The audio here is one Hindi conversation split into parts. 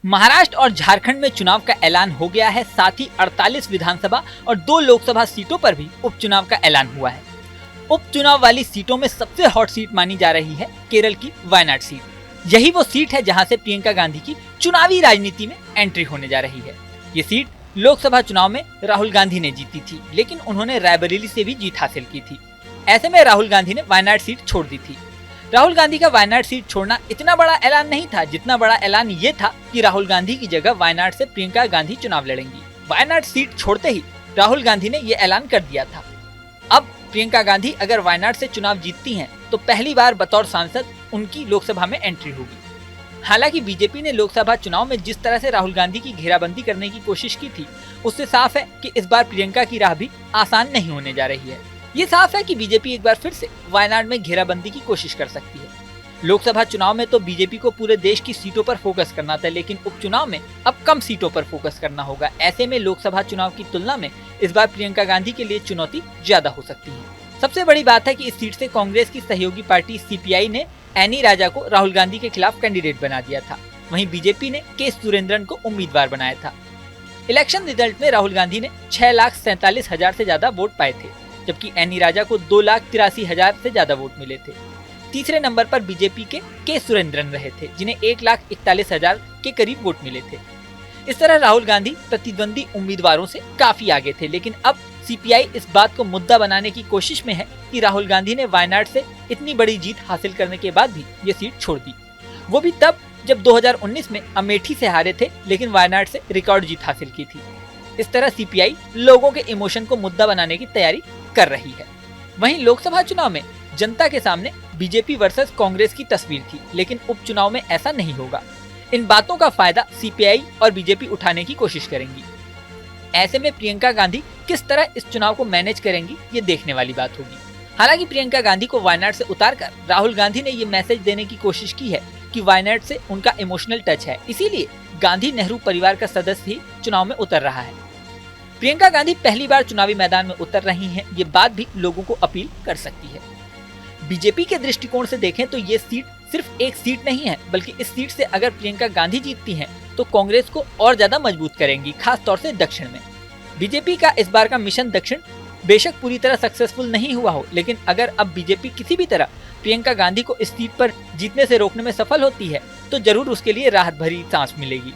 महाराष्ट्र और झारखंड में चुनाव का ऐलान हो गया है। साथ ही 48 विधानसभा और 2 लोकसभा सीटों पर भी उपचुनाव का ऐलान हुआ है। उपचुनाव वाली सीटों में सबसे हॉट सीट मानी जा रही है केरल की वायनाड सीट। यही वो सीट है जहां से प्रियंका गांधी की चुनावी राजनीति में एंट्री होने जा रही है। ये सीट लोकसभा चुनाव में राहुल गांधी ने जीती थी, लेकिन उन्होंने रायबरेली से भी जीत हासिल की थी। ऐसे में राहुल गांधी ने वायनाड सीट छोड़ दी थी। राहुल गांधी का वायनाड सीट छोड़ना इतना बड़ा ऐलान नहीं था, जितना बड़ा ऐलान ये था कि राहुल गांधी की जगह वायनाड से प्रियंका गांधी चुनाव लड़ेंगी। वायनाड सीट छोड़ते ही राहुल गांधी ने ये ऐलान कर दिया था। अब प्रियंका गांधी अगर वायनाड से चुनाव जीतती हैं, तो पहली बार बतौर सांसद उनकी लोकसभा में एंट्री होगी। हालांकि बीजेपी ने लोकसभा चुनाव में जिस तरह से राहुल गांधी की घेराबंदी करने की कोशिश की थी, उससे साफ है कि इस बार प्रियंका की राह भी आसान नहीं होने जा रही है। ये साफ है कि बीजेपी एक बार फिर से वायनाड में घेराबंदी की कोशिश कर सकती है। लोकसभा चुनाव में तो बीजेपी को पूरे देश की सीटों पर फोकस करना था, लेकिन उपचुनाव में अब कम सीटों पर फोकस करना होगा। ऐसे में लोकसभा चुनाव की तुलना में इस बार प्रियंका गांधी के लिए चुनौती ज्यादा हो सकती है। सबसे बड़ी बात है कि इस सीट से कांग्रेस की सहयोगी पार्टी सीपीआई ने एनी राजा को राहुल गांधी के खिलाफ कैंडिडेट बना दिया था। वहीं बीजेपी ने के सुरेंद्रन को उम्मीदवार बनाया था। इलेक्शन रिजल्ट में राहुल गांधी ने 6,47,000 से ज्यादा वोट पाए थे, जबकि एनी राजा को 2,83,000 से ज्यादा वोट मिले थे। तीसरे नंबर पर बीजेपी के सुरेंद्रन रहे थे, जिन्हें 1,41,000 के करीब वोट मिले थे। इस तरह राहुल गांधी प्रतिद्वंदी उम्मीदवारों से काफी आगे थे, लेकिन अब सीपीआई इस बात को मुद्दा बनाने की कोशिश में है कि राहुल गांधी ने वायनाड से इतनी बड़ी जीत हासिल करने के बाद भी ये सीट छोड़ दी, वो भी तब जब 2019 में अमेठी से हारे थे, लेकिन वायनाड से रिकॉर्ड जीत हासिल की थी। इस तरह सीपीआई लोगों के इमोशन को मुद्दा बनाने की तैयारी कर रही है। वहीं लोकसभा चुनाव में जनता के सामने बीजेपी वर्सेस कांग्रेस की तस्वीर थी, लेकिन उपचुनाव में ऐसा नहीं होगा। इन बातों का फायदा सीपीआई और बीजेपी उठाने की कोशिश करेंगी। ऐसे में प्रियंका गांधी किस तरह इस चुनाव को मैनेज करेंगी, ये देखने वाली बात होगी। हालांकि प्रियंका गांधी को वायनाड से उतारकर राहुल गांधी ने ये मैसेज देने की कोशिश की है कि वायनाड से उनका इमोशनल टच है, इसीलिए गांधी नेहरू परिवार का सदस्य ही चुनाव में उतर रहा है। प्रियंका गांधी पहली बार चुनावी मैदान में उतर रही हैं, ये बात भी लोगों को अपील कर सकती है। बीजेपी के दृष्टिकोण से देखें तो ये सीट सिर्फ एक सीट नहीं है, बल्कि इस सीट से अगर प्रियंका गांधी जीतती हैं, तो कांग्रेस को और ज्यादा मजबूत करेंगी, खास तौर से दक्षिण में। बीजेपी का इस बार का मिशन दक्षिण बेशक पूरी तरह सक्सेसफुल नहीं हुआ हो, लेकिन अगर अब बीजेपी किसी भी तरह प्रियंका गांधी को इस सीट पर जीतने से रोकने में सफल होती है, तो जरूर उसके लिए राहत भरी सांस मिलेगी।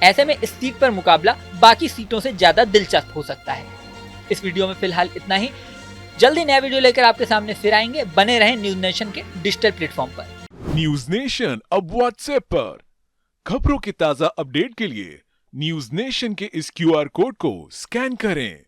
ऐसे में इस सीट पर मुकाबला बाकी सीटों से ज्यादा दिलचस्प हो सकता है। इस वीडियो में फिलहाल इतना ही। जल्दी नया वीडियो लेकर आपके सामने फिर आएंगे। बने रहें न्यूज नेशन के डिजिटल प्लेटफॉर्म पर। न्यूज नेशन अब व्हाट्सएप पर खबरों के ताजा अपडेट के लिए न्यूज नेशन के इस क्यूआर कोड को स्कैन करें।